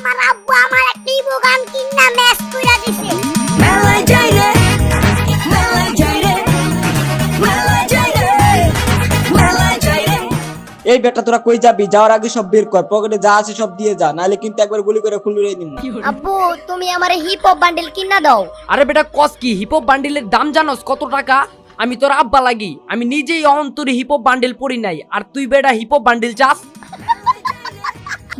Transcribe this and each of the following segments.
আমার আব্বু আমার একটা ইবো গান কিনা ম্যাচ কইরা দিছে। মেলায় যাই রে, মেলায় যাই রে, মেলায় যাই রে, মেলায় যাই রে। এই বেটা তোরা কই যাবি? যাওয়ার আগে সব বের কর, পকেটে যা আছে সব দিয়ে যা, নাহলে কিন্তু একবার গুলি করে খুলে দিন। আব্বু তুমি আমারে হিপ হপ বান্ডেল কিনা দাও। আরে বেটা কস কি? হিপহপ বান্ডিলের দাম জানোস কত টাকা? আমি তোর আব্বা লাগি, আমি নিজেই অন্তরে হিপহপ বান্ডিল পরি নাই, আর তুই বেটা হিপহপ বান্ডিল চাস?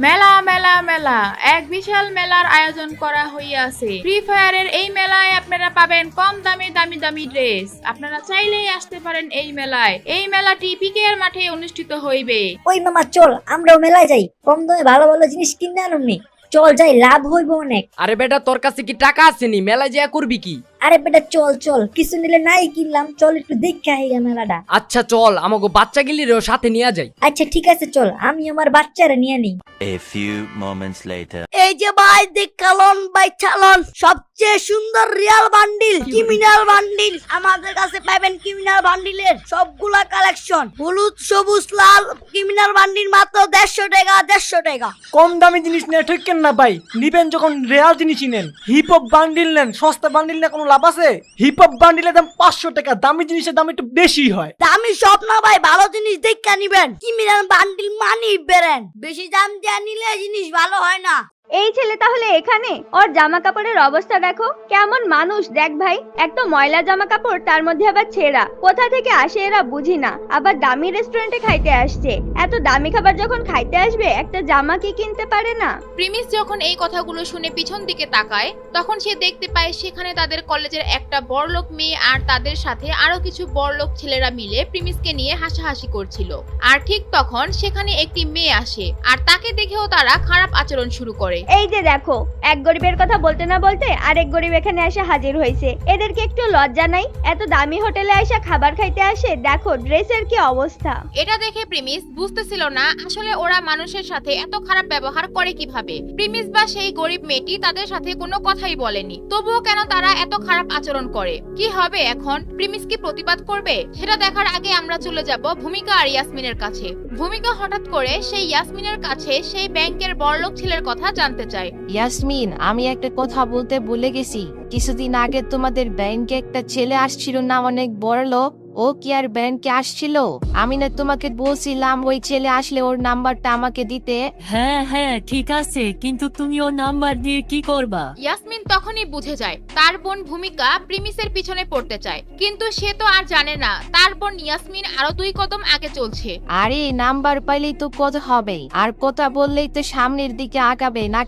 মেলা মেলা মেলা, এক বিশাল মেলার আয়োজন করা হইয়াছে। ফ্রি ফায়ারের এই মেলায় আপনারা পাবেন কম দামে দামি দামি ড্রেস। আপনারা চাইলেই আসতে পারেন এই মেলায়। এই মেলাটি পিকেআর মাঠে অনুষ্ঠিত হইবে। ওই মামা চল আমরাও মেলায় যাই, কম দামে ভালো ভালো জিনিস কিনে আনুমনি। চল যাই, লাভ হইব অনেক। আরে বেটা তোর কাছে কি টাকা আছে নি? মেলায় যা করবি কি? আরে বেটা চল চল, কিছু নিলে নাই কিনলাম, চল একটু দেখে আই মেলাটা। আচ্ছা চল, আমাকে বাচ্চা গিলিরও সাথে নিয়ে যাই। আচ্ছা ঠিক আছে চল, আমি আমার বাচ্চারা নিয়ে নিই। A few moments later. এই যে ভাই দেখালন ভাই চালন, সবচেয়ে সুন্দর রিয়াল বান্ডিল, ক্রিমিনাল বান্ডিল। আমাদের কাছে পাবেন ক্রিমিনাল বান্ডিলের সবগুলা কালেকশন। হলুদ সবুজ লাল ক্রিমিনাল বান্ডিল মাত্র 150 টাকা, 150 টাকা। কম দামি জিনিস নিয়ে ঠকেন না ভাই, নিবেন যখন রেয়াল জিনিসই নেন। হিপ হপ বান্ডিল নেন, সস্তা বান্ডিল নিয়ে কোনো লাভ আছে? হিপ হপ বান্ডিলের দাম 500 টাকা, দামি জিনিসের দাম একটু বেশি হয়। দামি সব না ভাই, ভালো জিনিস দেখে নিবেন। ক্রিমিনাল বান্ডিল মানি বেরেন, বেশি দাম দিয়ে নিলে জিনিস ভালো হয় না। এই ছেলে তাহলে এখানে? ওর জামা কাপড়ের অবস্থা দেখো, কেমন মানুষ দেখ ভাই। এক তো ময়লা জামা কাপড়, তার মধ্যে আবার ছেঁড়া। কোথা থেকে আসে এরা বুঝি না। আবার দামি রেস্টুরেন্টে খাইতে আসছে। এত দামি খাবার যখন খাইতে আসবে, একটা জামা কি কিনতে পারে না? প্রিমিস যখন এই কথাগুলো শুনে পিছন দিকে তাকায়, তখন সে দেখতে পায় সেখানে তাদের কলেজের একটা বড়লোক মেয়ে আর তাদের সাথে আরো কিছু বড়লোক ছেলেরা মিলে প্রিমিসকে নিয়ে হাসাহাসি করছিল। আর ঠিক তখন সেখানে একটি মেয়ে আসে, আর তাকে দেখেও তারা খারাপ আচরণ শুরু করে। এই যে দেখো, এক গরিবের কথা বলতে না বলতে আরেক গরিব এখানে এসে হাজির হয়েছে। এদেরকে একটু লজ্জা নাই? এত দামি হোটেলে এসে খাবার খাইতে আসে, দেখো ড্রেসের কি অবস্থা। এটা দেখে প্রিমিস বুঝতেছিল না আসলে ওরা মানুষের সাথে এত খারাপ ব্যবহার করে কিভাবে। প্রিমিস বা সেই গরিব মেয়েটি তাদের সাথে কোনো কথাই বলেনি, তবুও কেন তারা এত খারাপ আচরণ করে? কি হবে এখন? প্রিমিস কি প্রতিবাদ করবে? সেটা দেখার আগে আমরা চলে যাব ভূমিকা আর ইয়াসমিনের কাছে। ভূমিকা হঠাৎ করে সেই ইয়াসমিনের কাছে সেই ব্যাংকের বড়লোক ছেলের কথা জানতে চায়। ইয়াসমিন, আমি একটা কথা বলতে ভুলে গেছি। কিছুদিন আগে তোমাদের ব্যাংকে একটা ছেলে আসছিল না, অনেক বড় লোক। ও কি আর ব্যাংকে আসছিল? আমি না তোমাকে বলছিলাম ওই ছেলে আসলে ওর নাম্বারটা আমাকে দিতে? হ্যাঁ হ্যাঁ ঠিক আছে, কিন্তু তুমি ওর নাম্বার দিয়ে কি করবা? ইয়াসমিন তখনই বুঝে যায় তার বোন ভূমিকা প্রিমিসের পিছনে পড়তে চায়, কিন্তু সে তো আর জানে না তার বোন ইয়াসমিন আরো 2 কদম আগে চলছে। আরে নাম্বার পাইলেই তো কথা হবে, আর কথা বললেই তো সামনের দিকে আগাবে না।